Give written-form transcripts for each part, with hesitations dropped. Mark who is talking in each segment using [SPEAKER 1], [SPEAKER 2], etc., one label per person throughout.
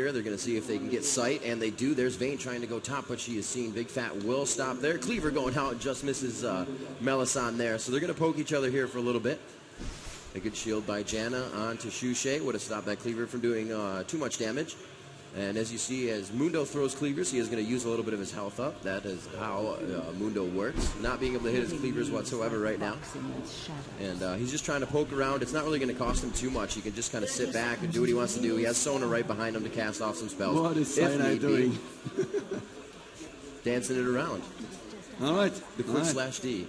[SPEAKER 1] here. They're going to see if they can get sight, and they do. There's Vayne trying to go top, but she is seen. Big Fat will stop there. Cleaver going out and just misses Melisson there. So they're going to poke each other here for a little bit. A good shield by Janna onto Shushay. Would have stopped that Cleaver from doing too much damage. And as you see, as Mundo throws Cleavers, he is going to use a little bit of his health up. That is how Mundo works. Not being able to hit his Cleavers whatsoever right now. And he's just trying to poke around. It's not really going to cost him too much. He can just kind of sit back and do what he wants to do. He has Sona right behind him to cast off some spells.
[SPEAKER 2] What is Cyanide doing?
[SPEAKER 1] Dancing it around.
[SPEAKER 2] All right.
[SPEAKER 1] The quick slash D.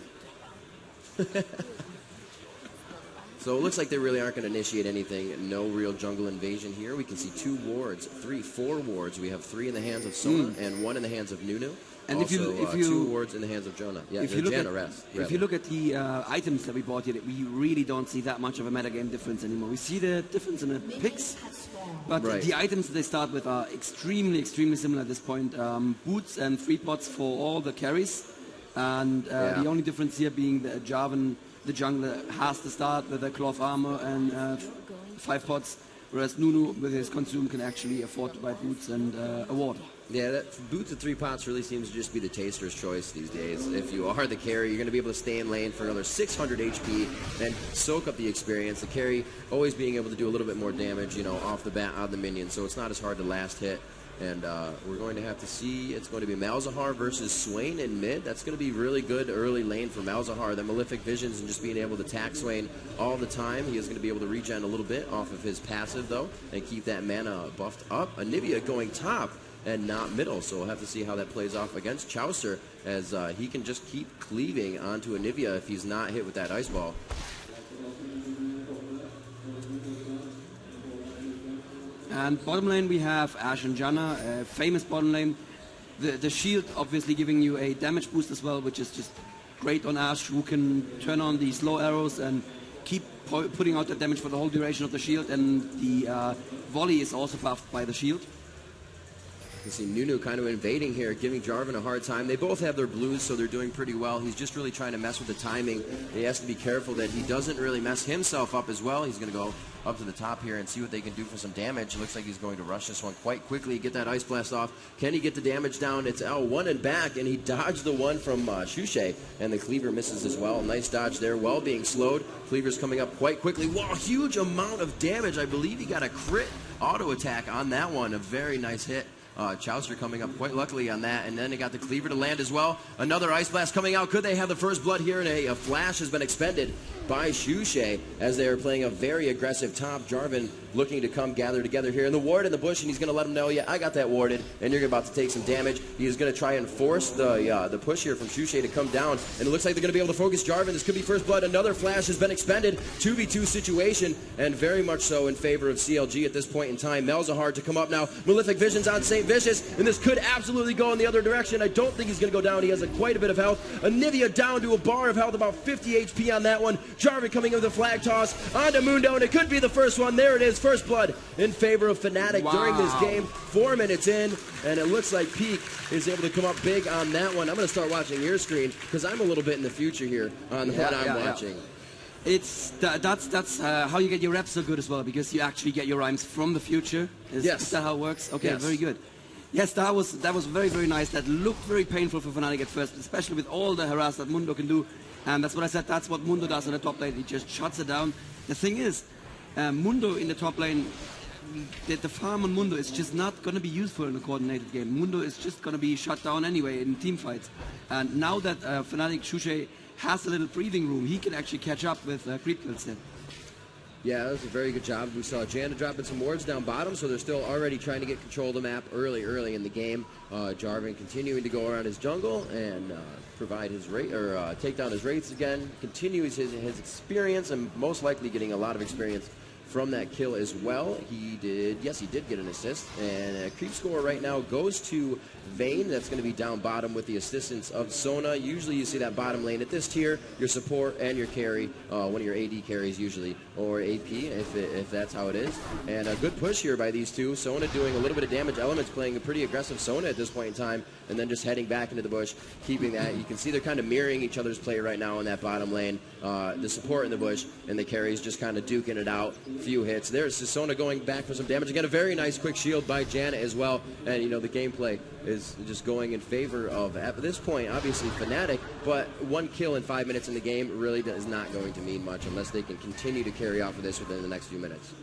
[SPEAKER 1] So it looks like they really aren't going to initiate anything. No real jungle invasion here. We can see 2 wards, 4 wards. We have 3 in the hands of Sona and 1 in the hands of Nunu. And also, if you 2 wards in the hands of Jonah. Yeah,
[SPEAKER 2] if you look at the items that we bought here, we really don't see that much of a metagame difference anymore. We see the difference in the picks, but the items that they start with are extremely similar at this point. Boots and 3 pots for all the carries, and the only difference here being the Jarvan, the jungler, has to start with a cloth armor and 5 pots, whereas Nunu with his consume can actually afford to buy boots and a ward.
[SPEAKER 1] Yeah, that boots at 3 pots really seems to just be the taster's choice these days. If you are the carry, you're going to be able to stay in lane for another 600 HP and soak up the experience. The carry always being able to do a little bit more damage, you know, off the bat on the minion, so it's not as hard to last hit. And we're going to have to see, it's going to be Malzahar versus Swain in mid. That's going to be really good early lane for Malzahar. The Malefic Visions and just being able to attack Swain all the time. He is going to be able to regen a little bit off of his passive, though, and keep that mana buffed up. Anivia going top and not middle, so we'll have to see how that plays off against Chaucer, as he can just keep cleaving onto Anivia if he's not hit with that Ice Ball.
[SPEAKER 2] And bottom lane we have Ashe and Janna, famous bottom lane. The shield obviously giving you a damage boost as well, which is just great on Ashe, who can turn on these slow arrows and keep putting out the damage for the whole duration of the shield, and the volley is also buffed by the shield.
[SPEAKER 1] You see Nunu kind of invading here, giving Jarvan a hard time. They both have their blues, so they're doing pretty well. He's just really trying to mess with the timing. He has to be careful that he doesn't really mess himself up as well. He's going to go up to the top here and see what they can do for some damage. Looks like he's going to rush this one quite quickly, get that Ice Blast off. Can he get the damage down? It's L1 and back, and he dodged the one from Shushay, and the Cleaver misses as well. Nice dodge there, well being slowed. Cleaver's coming up quite quickly. Wow, huge amount of damage. I believe he got a crit auto attack on that one. A very nice hit. Chaucer coming up quite luckily on that, and then they got the Cleaver to land as well. Another Ice Blast coming out. Could they have the first blood here? And a flash has been expended by Shushay as they are playing a very aggressive top. Jarvan looking to come gather together here. And the ward in the bush, and he's going to let him know, yeah, I got that warded, and you're about to take some damage. He is going to try and force the push here from Shushay to come down, and it looks like they're going to be able to focus Jarvan. This could be first blood. Another flash has been expended. 2v2 situation, and very much so in favor of CLG at this point in time. Malzahar to come up now. Malefic Visions on St. Vicious, and this could absolutely go in the other direction. I don't think he's going to go down. He has quite a bit of health. Anivia down to a bar of health, about 50 HP on that one. Jarvan coming in with a flag toss onto Mundo, and it could be the first one. There it is, first blood in favor of Fnatic during this game. 4 minutes in, and it looks like Peak is able to come up big on that one. I'm going to start watching your screen because I'm a little bit in the future here on what I'm watching.
[SPEAKER 2] It's that's how you get your reps so good as well, because you actually get your rhymes from the future. Is that how it works? Okay, very good. Yes, that was very, very nice. That looked very painful for Fnatic at first, especially with all the harass that Mundo can do. And that's what I said, that's what Mundo does in the top lane. He just shuts it down. The thing is, Mundo in the top lane, the farm on Mundo is just not going to be useful in a coordinated game. Mundo is just going to be shut down anyway in team fights. And now that Fnatic Shushay has a little breathing room, he can actually catch up with creep kills then.
[SPEAKER 1] Yeah, that was a very good job. We saw Janna dropping some wards down bottom, so they're still already trying to get control of the map early in the game. Jarvan continuing to go around his jungle and provide his take down his wraiths again, continues his experience, and most likely getting a lot of experience from that kill as well. He did get an assist, and creep score right now goes to Vayne. That's going to be down bottom with the assistance of Sona. Usually you see that bottom lane at this tier, your support and your carry, one of your AD carries usually, or AP if that's how it is. And a good push here by these two. Sona doing a little bit of damage. Elements playing a pretty aggressive Sona at this point in time, and then just heading back into the bush, keeping that. You can see they're kind of mirroring each other's play right now in that bottom lane. The support in the bush and the carries just kind of duking it out. few hits. There's Sona going back for some damage. Again, a very nice quick shield by Janna as well. And, you know, the gameplay is just going in favor of, at this point, obviously Fnatic. But 1 kill in 5 minutes in the game really is not going to mean much unless they can continue to carry off of this within the next few minutes.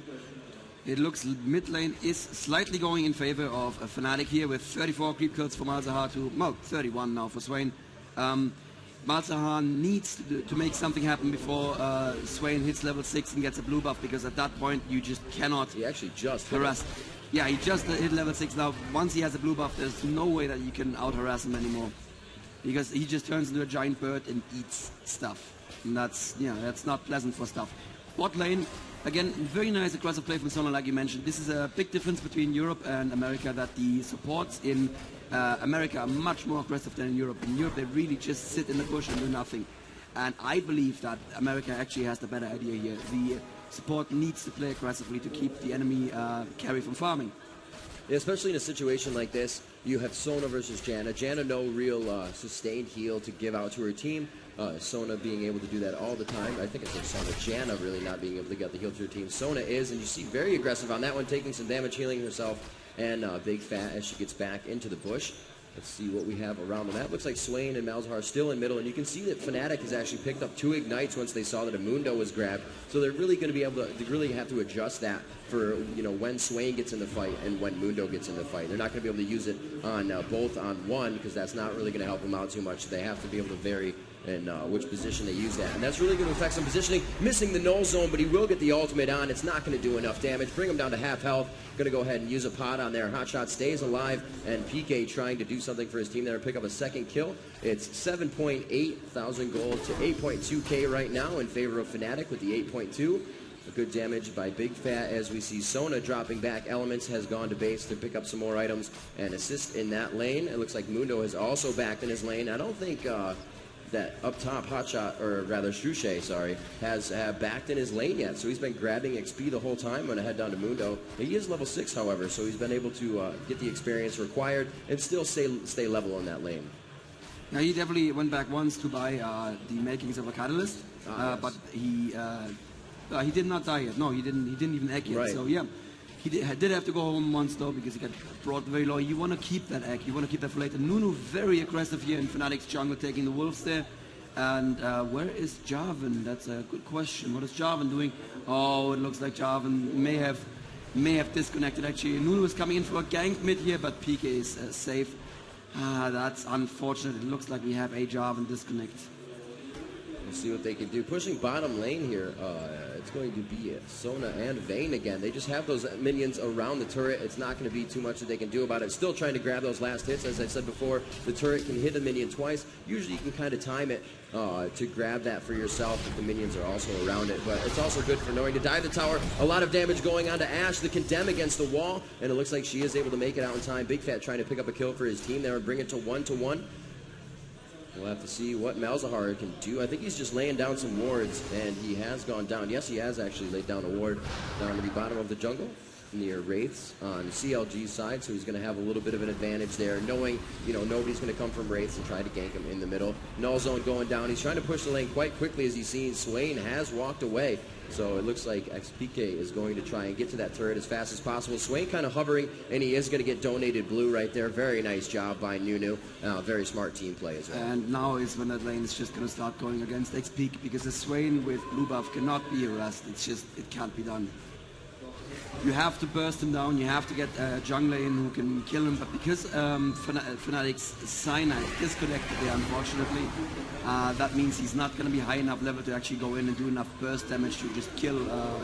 [SPEAKER 2] It looks mid lane is slightly going in favor of Fnatic here with 34 creep kills for Malzahar to, well, 31 now for Swain. Malzahar needs to make something happen before Swain hits level 6 and gets a blue buff, because at that point you just cannot.
[SPEAKER 1] He actually just
[SPEAKER 2] harass. Yeah, he just hit level 6 now. Once he has a blue buff, there's no way that you can out harass him anymore, because he just turns into a giant bird and eats stuff, and that's, you know, that's not pleasant for stuff. Bot lane, again, very nice aggressive play from Sona, like you mentioned. This is a big difference between Europe and America, that the supports in America are much more aggressive than in Europe. In Europe, they really just sit in the bush and do nothing. And I believe that America actually has the better idea here. The support needs to play aggressively to keep the enemy carry from farming.
[SPEAKER 1] Yeah, especially in a situation like this, you have Sona versus Janna. Janna, no real sustained heal to give out to her team. Sona being able to do that all the time. I think it's like Sona. Janna really not being able to get the heal to her team. Sona is, and you see very aggressive on that one, taking some damage, healing herself, and Big Fat as she gets back into the bush. Let's see what we have around the map. Looks like Swain and Malzahar are still in middle, and you can see that Fnatic has actually picked up 2 ignites once they saw that a Mundo was grabbed. So they're really going to be able to, they really have to adjust that for, you know, when Swain gets in the fight and when Mundo gets in the fight. They're not going to be able to use it on both on one, because that's not really going to help them out too much. They have to be able to vary in which position they use that. And that's really going to affect some positioning. Missing the null zone, but he will get the ultimate on. It's not going to do enough damage. Bring him down to half health. Going to go ahead and use a pod on there. Hotshot stays alive, and PK trying to do something for his team there and pick up a second kill. It's 7.8 thousand gold to 8.2k right now in favor of Fnatic with the 8.2. A good damage by Big Fat as we see Sona dropping back. Elements has gone to base to pick up some more items and assist in that lane. It looks like Mundo has also backed in his lane. I don't think that up top Hotshot, or rather Struche, sorry, has backed in his lane yet. So he's been grabbing XP the whole time. I'm going to head down to Mundo. He is level 6, however, so he's been able to get the experience required and still stay level on that lane.
[SPEAKER 2] Now, he definitely went back once to buy the makings of a catalyst,
[SPEAKER 1] yes.
[SPEAKER 2] But he did not die yet. No, he didn't even egg yet.
[SPEAKER 1] Right.
[SPEAKER 2] So yeah, he did have to go home once though, because he got brought very low. You want to keep that egg. You want to keep that for later. Nunu very aggressive here in Fnatic's jungle, taking the wolves there. And where is Jarvan? That's a good question. What is Jarvan doing? Oh, it looks like Jarvan may have disconnected actually. Nunu is coming in for a gank mid here, but PK is safe. That's unfortunate. It looks like we have a Jarvan disconnect.
[SPEAKER 1] We'll see what they can do. Pushing bottom lane here, it's going to be Sona and Vayne again. They just have those minions around the turret. It's not going to be too much that they can do about it. Still trying to grab those last hits. As I said before, the turret can hit a minion twice. Usually you can kind of time it to grab that for yourself if the minions are also around it. But it's also good for knowing to dive the tower. A lot of damage going on to Ashe. The condemn against the wall, and it looks like she is able to make it out in time. Big Fat trying to pick up a kill for his team there and bring it to 1-1. We'll have to see what Malzahar can do. I think he's just laying down some wards, and he has gone down. Yes, he has actually laid down a ward down to the bottom of the jungle near Wraiths on CLG's side, so he's going to have a little bit of an advantage there, knowing, you know, nobody's going to come from Wraiths and try to gank him in the middle. Null zone going down. He's trying to push the lane quite quickly as he's seen Swain has walked away. So it looks like XPK is going to try and get to that turret as fast as possible. Swain kind of hovering, and he is going to get donated blue right there. Very nice job by Nunu. Very smart team play as well.
[SPEAKER 2] And now is when that lane is just going to start going against XP, because the Swain with blue buff cannot be harassed. It's just, it can't be done. You have to burst him down, you have to get a jungler in who can kill him, but because Fnatic's Cyanide disconnected there, unfortunately, that means he's not going to be high enough level to actually go in and do enough burst damage to just kill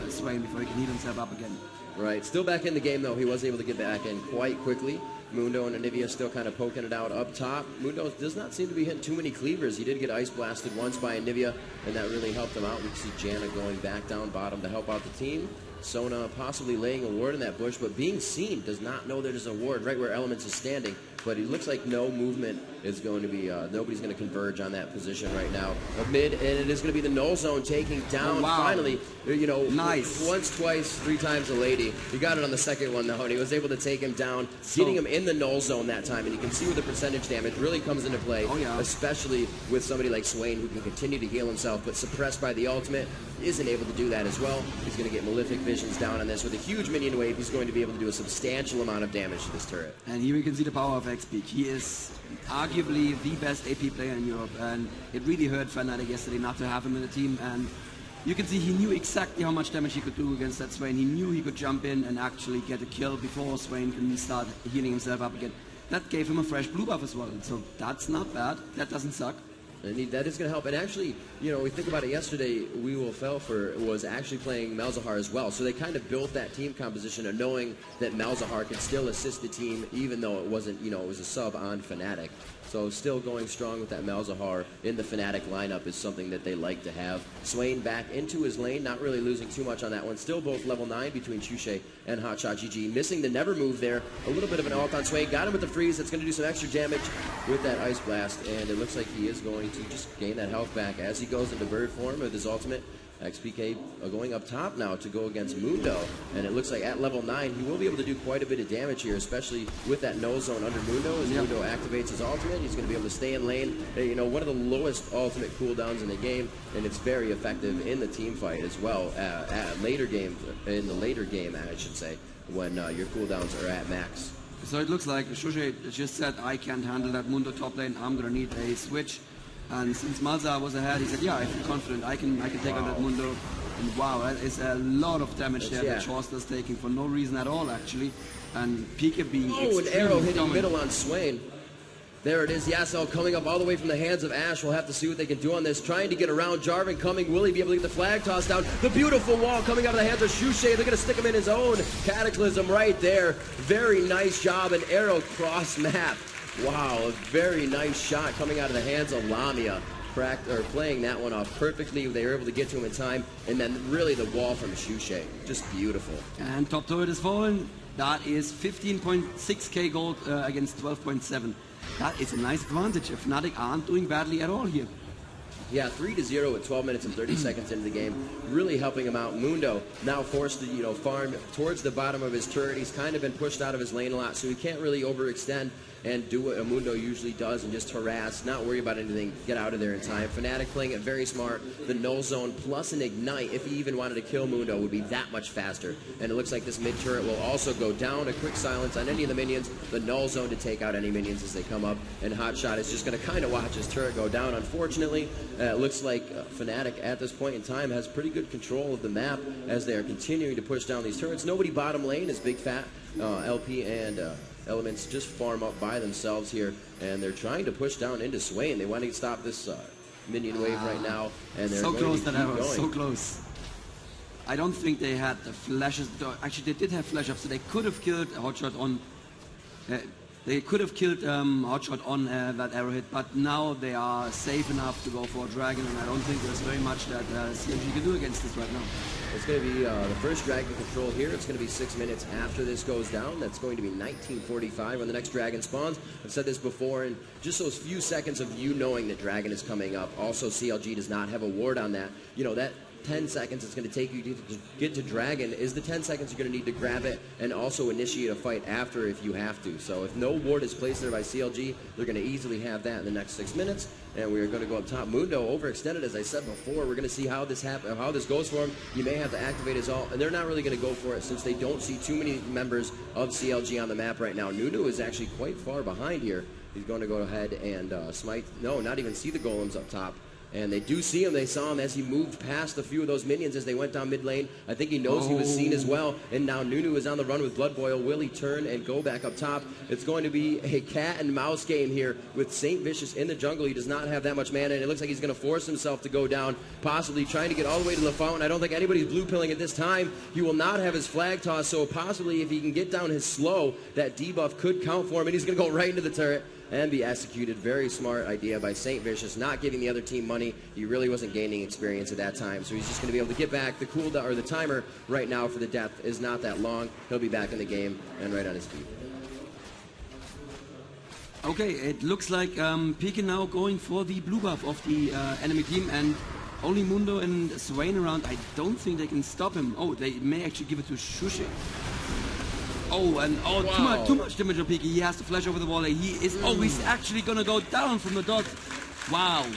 [SPEAKER 2] Swain before he can heal himself up again.
[SPEAKER 1] Right, still back in the game though. He was able to get back in quite quickly. Mundo and Anivia still kind of poking it out up top. Mundo does not seem to be hitting too many cleavers. He did get ice blasted once by Anivia, and that really helped him out. We see Janna going back down bottom to help out the team. Sona possibly laying a ward in that bush, but being seen does not know there's a ward right where Elements is standing. But it looks like no movement is going to be, nobody's going to converge on that position right now. Mid, and it is going to be the null zone taking down, finally, you know,
[SPEAKER 2] nice.
[SPEAKER 1] Once, twice, 3 times a lady. He got it on the second one, though, and he was able to take him down, getting him in the null zone that time. And you can see where the percentage damage really comes into play, especially with somebody like Swain who can continue to heal himself, but suppressed by the ultimate. isn't able to do that as well. He's going to get Malefic Visions down on this with a huge minion wave. He's going to be able to do a substantial amount of damage to this turret.
[SPEAKER 2] And here we can see the power of X-Peak. He is arguably the best AP player in Europe, and it really hurt Fnatic yesterday not to have him in the team. And you can see he knew exactly how much damage he could do against that Swain. He knew he could jump in and actually get a kill before Swain can start healing himself up again. That gave him a fresh blue buff as well, so that's not bad. That doesn't suck.
[SPEAKER 1] And that is going to help. And actually, you know, we think about it yesterday, We Will Felfer was actually playing Malzahar as well. So they kind of built that team composition of knowing that Malzahar could still assist the team, even though it wasn't, you know, it was a sub on Fnatic. So still going strong with that Malzahar in the Fnatic lineup is something that they like to have. Swain back into his lane, not really losing too much on that one. Still both level 9 between Shushe and Hotshot GG. Missing the Never move there. A little bit of an ult on Swain. Got him with the freeze. That's going to do some extra damage with that Ice Blast. And it looks like he is going to just gain that health back as he goes into bird form with his ultimate. XPK going up top now to go against Mundo, and it looks like at level 9 he will be able to do quite a bit of damage here, especially with that no zone under Mundo. As Mundo activates his ultimate, he's going to be able to stay in lane. You know, one of the lowest ultimate cooldowns in the game, and it's very effective in the team fight as well. At later game, in the later game, I should say, when your cooldowns are at max.
[SPEAKER 2] So it looks like Shushe just said, I can't handle that Mundo top lane, I'm going to need a switch. And since Malza was ahead, he said, yeah, I feel confident, I can take on that Mundo. And wow, that is a lot of damage there that Chaucer's taking for no reason at all, actually. And Pika being
[SPEAKER 1] an arrow hitting middle on Swain. There it is, Yasel coming up all the way from the hands of Ashe. We'll have to see what they can do on this. Trying to get around Jarvan coming. Will he be able to get the flag tossed down? The beautiful wall coming out of the hands of Shushe. They're going to stick him in his own Cataclysm right there. Very nice job. An arrow cross map. Wow, a very nice shot coming out of the hands of Lamia. Playing that one off perfectly. They were able to get to him in time. And then really the wall from Shushe. Just beautiful.
[SPEAKER 2] And top turret is fallen. That is 15.6k gold against 12.7. That is a nice advantage. If Fnatic aren't doing badly at all here.
[SPEAKER 1] Yeah, 3-0 with 12 minutes and 30 seconds into the game, really helping him out. Mundo now forced to, you know, farm towards the bottom of his turret. He's kind of been pushed out of his lane a lot, so he can't really overextend and do what a Mundo usually does and just harass, not worry about anything, get out of there in time. Fnatic playing it very smart. The null zone plus an ignite, if he even wanted to kill Mundo, would be that much faster. And it looks like this mid turret will also go down. A quick silence on any of the minions. The null zone to take out any minions as they come up. And Hotshot is just going to kind of watch his turret go down. Unfortunately, it looks like Fnatic at this point in time has pretty good control of the map as they are continuing to push down these turrets. Nobody bottom lane is Big Fat, LP, and Elements just farm up by themselves here, and they're trying to push down into Swain. They want to stop this minion wave right now, and they're
[SPEAKER 2] so
[SPEAKER 1] going
[SPEAKER 2] close
[SPEAKER 1] to
[SPEAKER 2] that
[SPEAKER 1] keep
[SPEAKER 2] arrow,
[SPEAKER 1] going.
[SPEAKER 2] so close. I don't think they had the flashes. Actually, they did have flash ups, so they could have killed Hotshot on. They could have killed Hotshot on that arrowhead, but now they are safe enough to go for a dragon, and I don't think there's very much that CLG can do against this right now.
[SPEAKER 1] It's going to be the first dragon control here. It's going to be 6 minutes after this goes down. That's going to be 19:45 when the next dragon spawns. I've said this before, and just those few seconds of you knowing that dragon is coming up. Also, CLG does not have a ward on that. You know, that 10 seconds it's going to take you to get to dragon is the 10 seconds you're going to need to grab it and also initiate a fight after if you have to. So if no ward is placed there by CLG, they're going to easily have that in the next 6 minutes. And we are going to go up top. Mundo overextended, as I said before. We're going to see how this goes for him. You may have to activate his ult, and they're not really going to go for it since they don't see too many members of CLG on the map right now. Nuno is actually quite far behind here. He's going to go ahead and smite. No, not even see the golems up top. And they do see him. They saw him as he moved past a few of those minions as they went down mid lane. I think he knows he was seen as well. And now Nunu is on the run with Blood Boil. Will he turn and go back up top? It's going to be a cat and mouse game here with Saint Vicious in the jungle. He does not have that much mana, and it looks like he's going to force himself to go down, possibly trying to get all the way to the fountain. I don't think anybody's blue pilling at this time. He will not have his flag toss, so possibly if he can get down his slow, that debuff could count for him, and he's going to go right into the turret and be executed. Very smart idea by Saint Vicious, not giving the other team money. He really wasn't gaining experience at that time, so he's just going to be able to get back. The cooldown, or the timer right now for the death is not that long. He'll be back in the game and right on his feet.
[SPEAKER 2] Okay, it looks like Pika now going for the blue buff of the enemy team, and only Mundo and Swain around. I don't think they can stop him. Oh, they may actually give it to Shushe. Oh, and wow. too much damage on Pika. He has to flash over the wall. He is. Oh, he's actually gonna go down from the dot. Wow.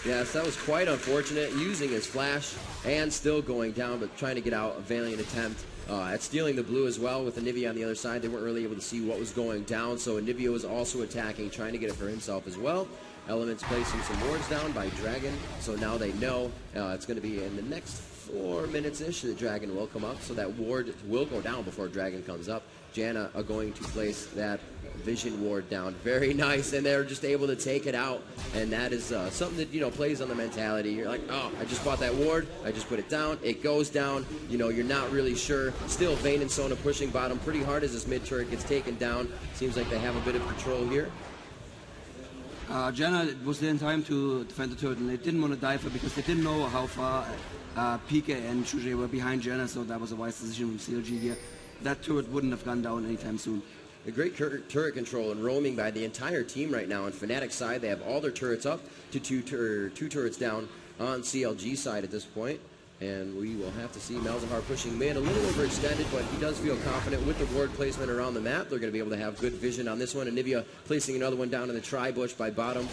[SPEAKER 1] Yes, that was quite unfortunate, using his flash and still going down, but trying to get out a valiant attempt at stealing the blue as well with Anivia on the other side. They weren't really able to see what was going down, so Anivia was also attacking, trying to get it for himself as well. Elements placing some wards down by Dragon, so now they know it's going to be in the next 4 minutes-ish that Dragon will come up, so that ward will go down before Dragon comes up. Janna are going to place that vision ward down. Very nice, and they're just able to take it out, and that is something that, you know, plays on the mentality. You're like, oh, I just bought that ward, I just put it down, it goes down, you know, you're not really sure. Still, Vayne and Sona pushing bottom pretty hard as this mid turret gets taken down. Seems like they have a bit of control here.
[SPEAKER 2] Janna was there in time to defend the turret, and they didn't want to dive her because they didn't know how far PK and Shuje were behind Janna, so that was a wise decision from CLG here. That turret wouldn't have gone down anytime soon.
[SPEAKER 1] A great turret control and roaming by the entire team right now. On Fnatic's side, they have all their turrets up to two turrets down on CLG side at this point. And we will have to see Malzahar pushing mid, a little overextended, but he does feel confident with the ward placement around the map. They're going to be able to have good vision on this one. Anivia placing another one down in the tri-bush by bottom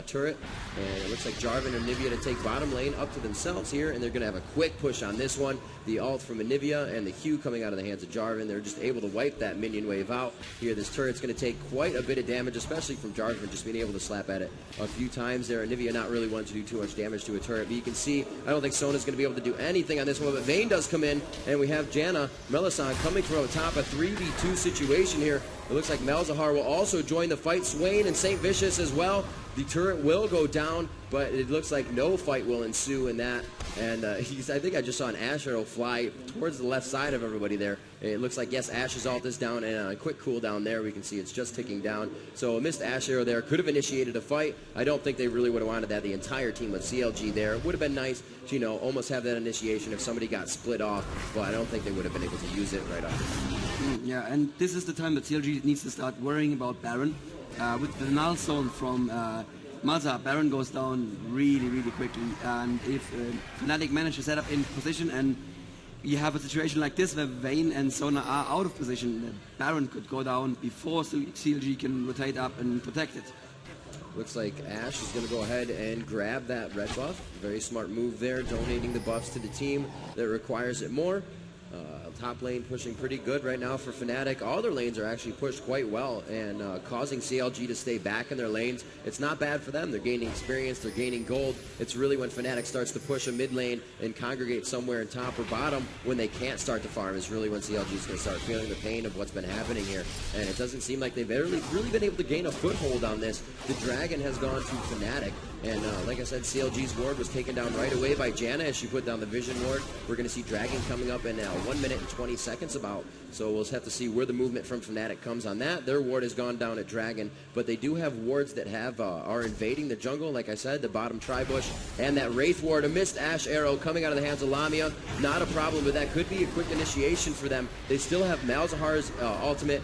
[SPEAKER 1] turret. And it looks like Jarvan and Anivia to take bottom lane up to themselves here, and they're going to have a quick push on this one. The ult from Anivia and the Q coming out of the hands of Jarvan. They're just able to wipe that minion wave out. Here, this turret's going to take quite a bit of damage, especially from Jarvan just being able to slap at it a few times there. Anivia not really wanting to do too much damage to a turret, but you can see, I don't think Sona's going to be able to do anything on this one, but Vayne does come in, and we have Janna Melissan coming from atop a 3v2 situation here. It looks like Malzahar will also join the fight. Swain and St. Vicious as well. The turret will go down, but it looks like no fight will ensue in that. And I think I just saw an Ashe arrow fly towards the left side of everybody there. It looks like, yes, Ashe's ult is down, and on a quick cooldown there, we can see it's just ticking down. So a missed Ashe arrow there could have initiated a fight. I don't think they really would have wanted that. The entire team with CLG there would have been nice to, you know, almost have that initiation if somebody got split off, but I don't think they would have been able to use it right off.
[SPEAKER 2] Yeah, and this is the time that CLG needs to start worrying about Baron. With the null zone from Malzahar, Baron goes down really, really quickly. And if Fnatic manage to set up in position and you have a situation like this where Vayne and Sona are out of position, Baron could go down before CLG can rotate up and protect it.
[SPEAKER 1] Looks like Ashe is going to go ahead and grab that red buff. Very smart move there, donating the buffs to the team that requires it more. Top lane pushing pretty good right now for Fnatic. All their lanes are actually pushed quite well and causing CLG to stay back in their lanes. It's not bad for them. They're gaining experience. They're gaining gold. It's really when Fnatic starts to push a mid lane and congregate somewhere in top or bottom when they can't start to farm is really when CLG is going to start feeling the pain of what's been happening here. And it doesn't seem like they've really been able to gain a foothold on this. The Dragon has gone to Fnatic. And like I said, CLG's ward was taken down right away by Janna as she put down the vision ward. We're going to see Dragon coming up in 1 minute and 20 seconds about. So we'll just have to see where the movement from Fnatic comes on that. Their ward has gone down at Dragon, but they do have wards that have are invading the jungle. Like I said, the bottom tri-bush and that Wraith ward. A missed Ashe arrow coming out of the hands of Lamia. Not a problem, but that could be a quick initiation for them. They still have Malzahar's ultimate,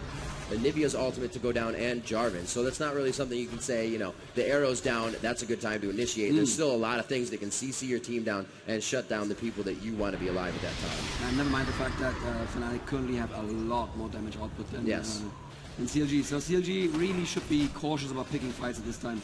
[SPEAKER 1] Anivia's ultimate to go down, and Jarvan. So that's not really something you can say, you know, the arrow's down, that's a good time to initiate. There's still a lot of things that can CC your team down and shut down the people that you want to be alive at that time.
[SPEAKER 2] And never mind the fact that Fnatic currently have a lot more damage output than CLG. So CLG really should be cautious about picking fights at this time.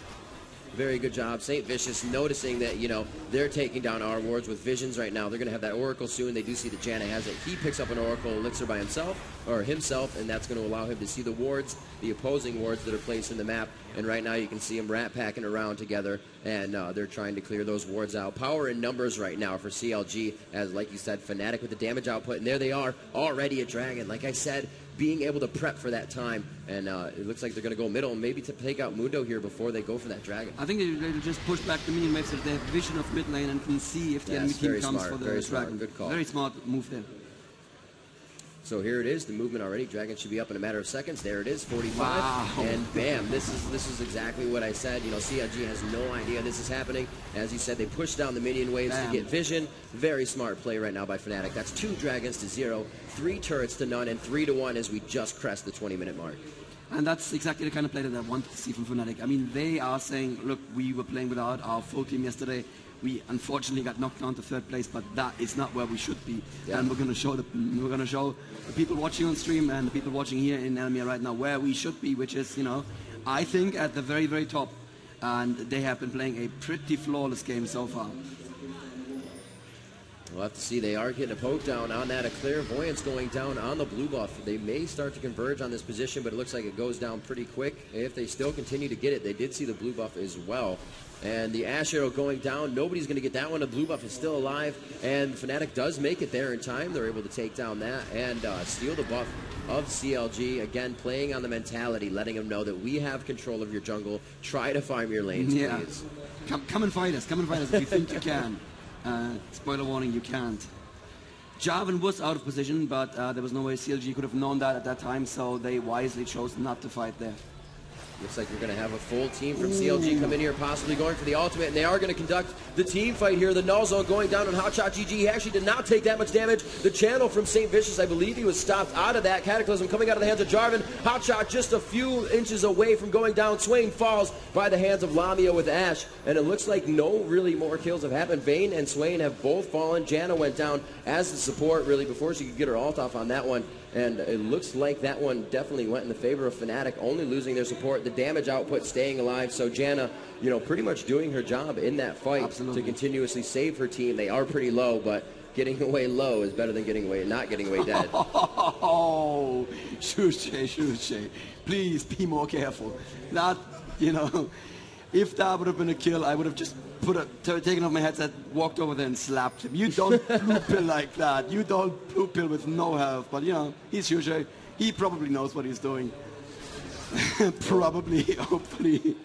[SPEAKER 1] Very good job. St. Vicious noticing that, you know, they're taking down our wards with visions right now. They're going to have that Oracle soon. They do see that Janna has it. He picks up an Oracle Elixir by himself, and that's going to allow him to see the wards, the opposing wards that are placed in the map. And right now you can see them rat packing around together, and they're trying to clear those wards out. Power in numbers right now for CLG, as like you said, Fnatic with the damage output. And there they are, already a Dragon. Like I said, being able to prep for that time, and it looks like they're going to go middle and maybe to take out Mundo here before they go for that Dragon.
[SPEAKER 2] I think they'll just push back the minion waves so they have vision of mid lane and can see if the enemy team comes for the Dragon.
[SPEAKER 1] Good call.
[SPEAKER 2] Very smart move there.
[SPEAKER 1] So here it is, the movement already. Dragon should be up in a matter of seconds. There it is, 45.
[SPEAKER 2] Wow.
[SPEAKER 1] And bam, this is exactly what I said. You know, CLG has no idea this is happening. As you said, they push down the minion waves to get vision. Very smart play right now by Fnatic. That's 2 Dragons to 0, 3 turrets to none, and 3 to 1 as we just crest the 20-minute mark.
[SPEAKER 2] And that's exactly the kind of play that I wanted to see from Fnatic. I mean, they are saying, look, we were playing without our full team yesterday. We unfortunately got knocked down to 3rd place, but that is not where we should be. Yeah. And we're going to show the people watching on stream and the people watching here in Elmia right now where we should be, which is, you know, I think at the very, very top. and they have been playing a pretty flawless game so far.
[SPEAKER 1] We'll have to see. They are getting a poke down on that. A clairvoyance going down on the blue buff. They may start to converge on this position, but it looks like it goes down pretty quick. If they still continue to get it, they did see the blue buff as well. And the Ash Arrow going down. Nobody's going to get that one. The blue buff is still alive. And Fnatic does make it there in time. They're able to take down that and steal the buff of CLG. Again, playing on the mentality, letting them know that we have control of your jungle. Try to farm your lanes, please.
[SPEAKER 2] Come and fight us. Come and fight us if you think you can. Spoiler warning, you can't. Jarvan was out of position, but there was no way CLG could have known that at that time, so they wisely chose not to fight there.
[SPEAKER 1] Looks like we're going to have a full team from CLG come in here, possibly going for the ultimate, and they are going to conduct the team fight here. The null zone going down on Hotshot GG. He actually did not take that much damage. The channel from St. Vicious, I believe he was stopped out of that. Cataclysm coming out of the hands of Jarvan. Hotshot just a few inches away from going down. Swain falls by the hands of Lamia with Ashe, and it looks like no really more kills have happened. Vayne and Swain have both fallen. Janna went down as the support, really, before she could get her ult off on that one. And it looks like that one definitely went in the favor of Fnatic, only losing their support. The damage output staying alive. So Janna, you know, pretty much doing her job in that fight to continuously save her team. They are pretty low, but getting away low is better than getting away not getting away dead.
[SPEAKER 2] Oh, Shuche. Please be more careful. That, you know, if that would have been a kill, I would have just taken off my headset, walked over there and slapped him. You don't blue pill like that. You don't blue pill with no health. But, you know, he's Shuche. He probably knows what he's doing. Probably, hopefully.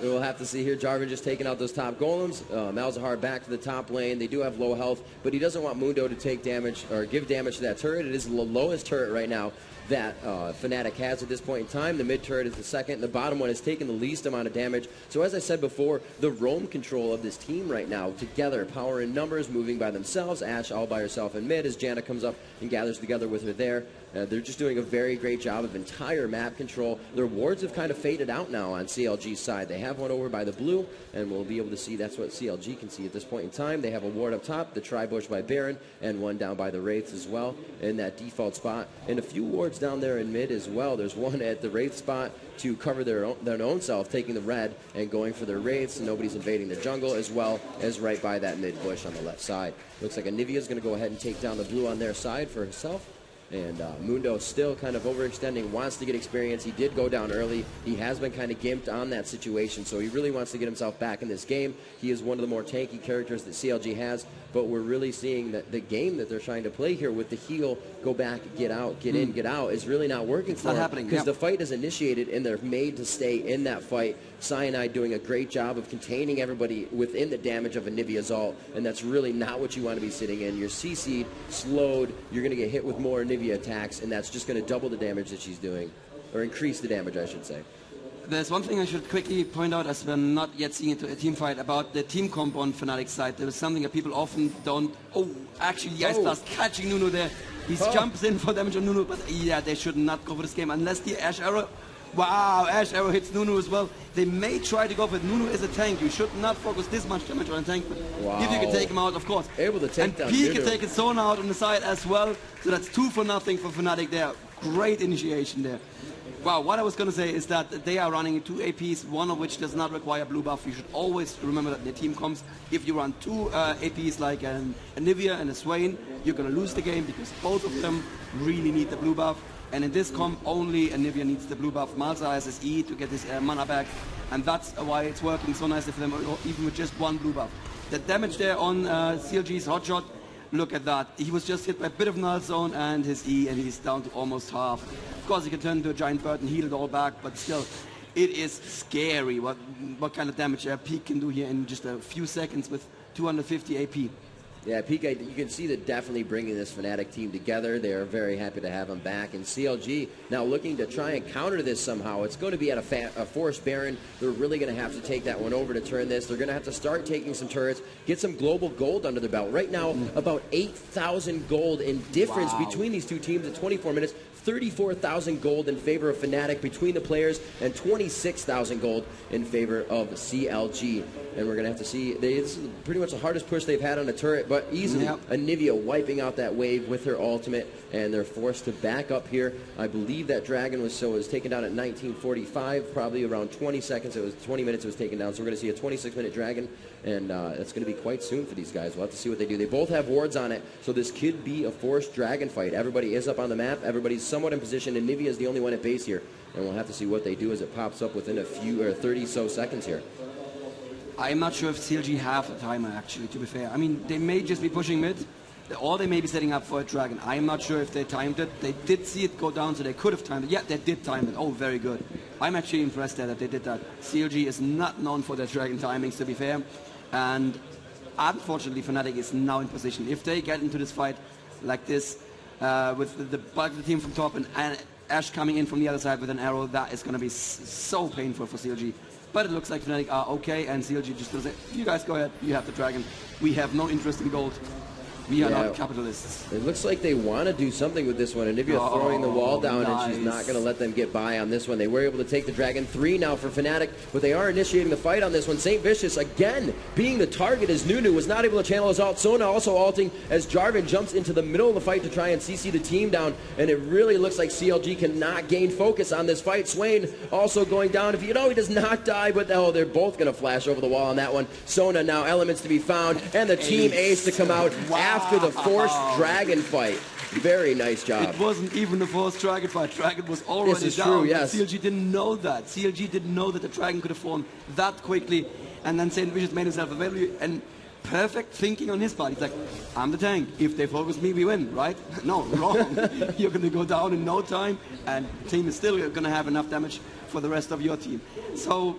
[SPEAKER 1] We'll have to see here. Jarvan just taking out those top golems. Malzahar back to the top lane. They do have low health, but he doesn't want Mundo to take damage or give damage to that turret. It is the lowest turret right now that Fnatic has at this point in time. The mid turret is the second. The bottom one is taking the least amount of damage. So as I said before, the roam control of this team right now, together, power in numbers, moving by themselves. Ashe all by herself in mid as Janna comes up and gathers together with her there. They're just doing a very great job of entire map control. Their wards have kind of faded out now on CLG's side. They have one over by the blue, and we'll be able to see that's what CLG can see at this point in time. They have a ward up top, the Tri-Bush by Baron, and one down by the Wraiths as well in that default spot. And a few wards down there in mid as well. There's one at the Wraith spot to cover their own self, taking the red and going for their Wraiths, and nobody's invading the jungle, as well as right by that mid bush on the left side. Looks like Anivia's going to go ahead and take down the blue on their side for herself. And Mundo still kind of overextending, wants to get experience. He did go down early. He has been kind of gimped on that situation, so he really wants to get himself back in this game. He is one of the more tanky characters that CLG has, but we're really seeing that the game that they're trying to play here with the heal, go back, get out, get in, get out, is really not working for them. Because the fight is initiated, and they're made to stay in that fight. Cyanide doing a great job of containing everybody within the damage of Anivia's ult, and that's really not what you want to be sitting in. You're CC'd, slowed, you're going to get hit with more Anivia attacks, and that's just going to double the damage that she's doing, or increase the damage, I should say.
[SPEAKER 2] There's one thing I should quickly point out, as we're not yet seeing into a team fight, about the team comp on Fnatic's side. There is something that people often don't... Oh, actually, the Ice Blast catching Nunu there. He jumps in for damage on Nunu, but yeah, they should not go for this game unless the Ashe Arrow... Wow, Ashe Arrow hits Nunu as well. They may try to go for it. Nunu is a tank. You should not focus this much damage on a tank, but if you can take him out, of course.
[SPEAKER 1] Able to take down
[SPEAKER 2] P
[SPEAKER 1] Nunu.
[SPEAKER 2] can take his zone out on the side as well, so that's 2 for nothing for Fnatic there. Great initiation there. Wow, what I was going to say is that they are running 2 APs, one of which does not require blue buff. You should always remember that in the team comps, if you run 2 APs like an Anivia and a Swain, you're going to lose the game because both of them really need the blue buff. And in this comp, only Anivia needs the blue buff. Malzahar has his E to get his mana back, and that's why it's working so nicely for them, even with just 1 blue buff. The damage there on CLG's Hotshot, look at that. He was just hit by a bit of null zone and his E, and he's down to almost half. Of course, he can turn into a giant bird and heal it all back, but still, it is scary what kind of damage Peak can do here in just a few seconds with 250 AP.
[SPEAKER 1] Yeah, Peak, you can see that definitely bringing this Fnatic team together. They are very happy to have him back. And CLG now looking to try and counter this somehow. It's going to be at a Forest Baron. They're really going to have to take that one over to turn this. They're going to have to start taking some turrets, get some global gold under their belt. Right now, about 8,000 gold in difference between these two teams at 24 minutes. 34,000 gold in favor of Fnatic between the players, and 26,000 gold in favor of CLG. And we're going to have to see, this is pretty much the hardest push they've had on a turret, but easily Anivia wiping out that wave with her ultimate, and they're forced to back up here. I believe that dragon was taken down at 1945, probably around 20 seconds. It was 20 minutes it was taken down, so we're going to see a 26-minute dragon, and that's going to be quite soon for these guys. We'll have to see what they do. They both have wards on it, so this could be a forced dragon fight. Everybody is up on the map. Everybody's somewhat in position, and Anivia is the only one at base here, and we'll have to see what they do as it pops up within a few, or 30 so seconds here.
[SPEAKER 2] I'm not sure if CLG have a timer, actually, to be fair. I mean, they may just be pushing mid, or they may be setting up for a dragon. I'm not sure if they timed it. They did see it go down, so they could have timed it. Yeah, they did time it. Oh, very good. I'm actually impressed that they did that. CLG is not known for their dragon timings, to be fair. And unfortunately, Fnatic is now in position. If they get into this fight like this, with the bulk of the team from top and Ash coming in from the other side with an arrow, that is going to be so painful for CLG. But it looks like Fnatic are okay, and CLG just does it. You guys go ahead, you have the dragon. We have no interest in gold. We are not capitalists.
[SPEAKER 1] It looks like they want to do something with this one. And Anivia throwing the wall down, and she's not going to let them get by on this one. They were able to take the dragon. 3 now for Fnatic, but they are initiating the fight on this one. St. Vicious, again, being the target as Nunu was not able to channel his ult. Sona also ulting as Jarvan jumps into the middle of the fight to try and CC the team down. And it really looks like CLG cannot gain focus on this fight. Swain also going down. If you know, he does not die, but they're both going to flash over the wall on that one. Sona now elements to be found, and the team ace to come out after the forced dragon fight. Very nice job.
[SPEAKER 2] It wasn't even the forced dragon fight. Dragon was already down. This is true, yes. CLG didn't know that. CLG didn't know that the dragon could have fallen that quickly, and then St. Vicious made himself available, and perfect thinking on his part. He's like, I'm the tank. If they focus me, we win, right? No, wrong. You're going to go down in no time, and the team is still going to have enough damage for the rest of your team. So,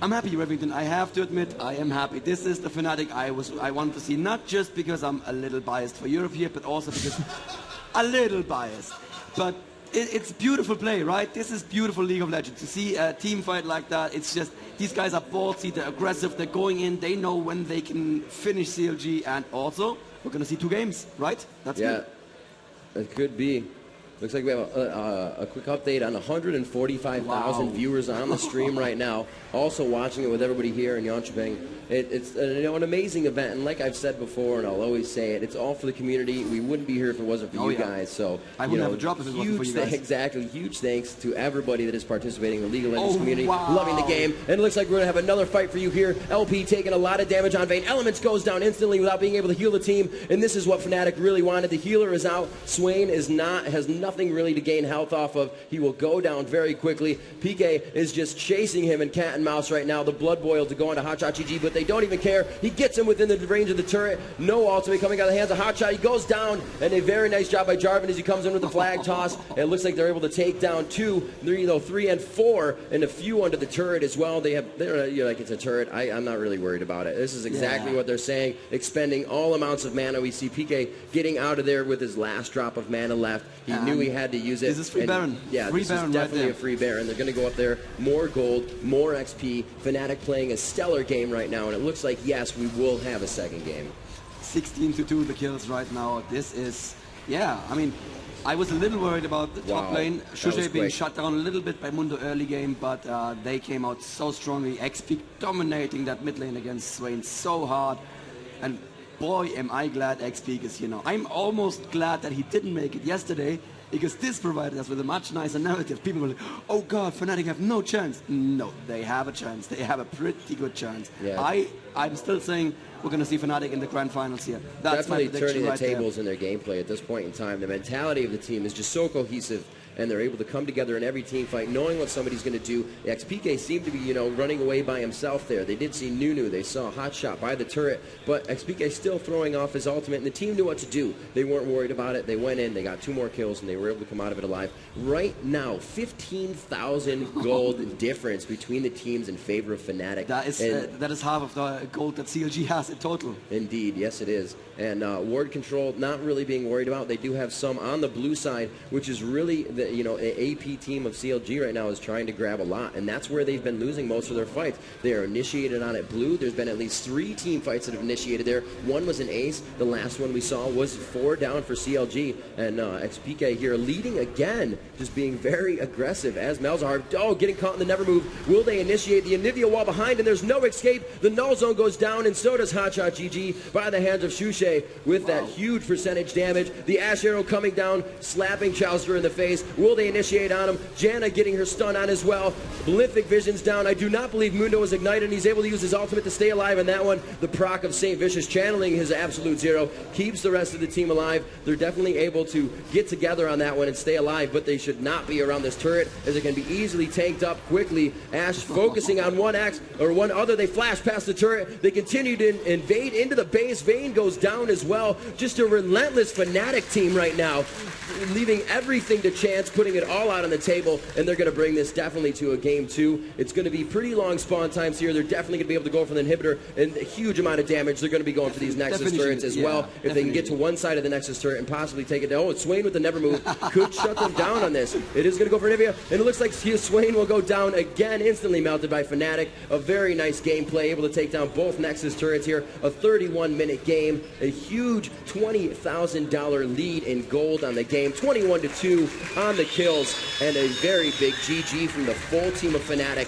[SPEAKER 2] I'm happy, Revington. I have to admit, I am happy. This is the Fnatic I want to see, not just because I'm a little biased for Europe here, but also because a little biased. But it's beautiful play, right? This is beautiful League of Legends. To see a team fight like that, it's just, these guys are ballsy, they're aggressive, they're going in, they know when they can finish CLG, and also, we're going to see 2 games, right? That's good.
[SPEAKER 1] It could be. Looks like we have a quick update on 145,000 viewers on the stream right now. Also watching it with everybody here in Jönköping. It's an amazing event, and like I've said before, and I'll always say it, it's all for the community. We wouldn't be here if it wasn't for you guys. So
[SPEAKER 2] I wouldn't have a drop if it wasn't for you guys.
[SPEAKER 1] Exactly. Huge thanks to everybody that is participating in the League of Legends community, loving the game. And it looks like we're going to have another fight for you here. LP taking a lot of damage on Vayne. Elements goes down instantly without being able to heal the team, and this is what Fnatic really wanted. The healer is out. Swain has nothing really to gain health off of. He will go down very quickly. PK is just chasing him in cat and mouse right now. The blood boil to go into Hotshot GG, but they don't even care. He gets him within the range of the turret. No ultimate coming out of the hands of Hotshot. He goes down, and a very nice job by Jarvan as he comes in with the flag toss. And it looks like they're able to take down 2, 3, and 4, and a few under the turret as well. They're like, it's a turret. I'm not really worried about it. This is exactly what they're saying. Expending all amounts of mana. We see PK getting out of there with his last drop of mana left. He knew he had to use it.
[SPEAKER 2] This is free Baron.
[SPEAKER 1] Yeah,
[SPEAKER 2] free
[SPEAKER 1] this
[SPEAKER 2] Baron
[SPEAKER 1] is definitely a free Baron. They're going to go up there. More gold, more XP. Fnatic playing a stellar game right now, and it looks like, yes, we will have a second game.
[SPEAKER 2] 16-2 the kills right now. This is, I mean, I was a little worried about the top lane. Shushay being shut down a little bit by Mundo early game, but they came out so strongly. XP dominating that mid lane against Swain so hard. And boy, am I glad XP is, I'm almost glad that he didn't make it yesterday, because this provided us with a much nicer narrative. People were like, oh God, Fnatic have no chance. No, they have a chance. They have a pretty good chance. Yeah. I'm still saying we're going to see Fnatic in the grand finals here. That's
[SPEAKER 1] definitely turning the tables in their gameplay at this point in time. The mentality of the team is just so cohesive, and they're able to come together in every team fight, knowing what somebody's going to do. XPK seemed to be, running away by himself there. They did see Nunu. They saw Hotshot by the turret, but XPK still throwing off his ultimate, and the team knew what to do. They weren't worried about it. They went in, they got 2 more kills, and they were able to come out of it alive. Right now, 15,000 gold difference between the teams in favor of Fnatic.
[SPEAKER 2] That is half of the gold that CLG has in total.
[SPEAKER 1] Indeed, yes it is. And ward control, not really being worried about. They do have some on the blue side, which is really that, you know, an AP team of CLG right now is trying to grab a lot, and that's where they've been losing most of their fights. They are initiated on it blue. There's been at least 3 team fights that have initiated there. One was an ace. The last one we saw was 4 down for CLG, and XPK here leading again, just being very aggressive as Malzahar, getting caught in the never move. Will they initiate the Anivia wall behind, and there's no escape. The null zone goes down, and so does Hotshot GG by the hands of Shushe with that huge percentage damage. The Ash Arrow coming down, slapping Chowster in the face. Will they initiate on him? Janna getting her stun on as well. Malefic Vision's down. I do not believe Mundo is ignited, and he's able to use his ultimate to stay alive in that one. The proc of St. Vicious channeling his absolute zero keeps the rest of the team alive. They're definitely able to get together on that one and stay alive, but they should not be around this turret as it can be easily tanked up quickly. Ash focusing on one other. They flash past the turret. They continue to invade into the base. Vayne goes down as well. Just a relentless Fnatic team right now, leaving everything to chance, putting it all out on the table, and they're going to bring this definitely to a game 2. It's going to be pretty long spawn times here. They're definitely going to be able to go for the inhibitor, and a huge amount of damage. They're going to be going for these Nexus turrets as well. If they can get to one side of the Nexus turret and possibly take it down. Oh, Swain with the never move could shut them down on this. It is going to go for Anivia, and it looks like Swain will go down again, instantly melted by Fnatic. A very nice gameplay, able to take down both Nexus turrets here. A 31-minute game, a huge $20,000 lead in gold on the game, 21-2 on the kills, and a very big GG from the full team of Fnatic.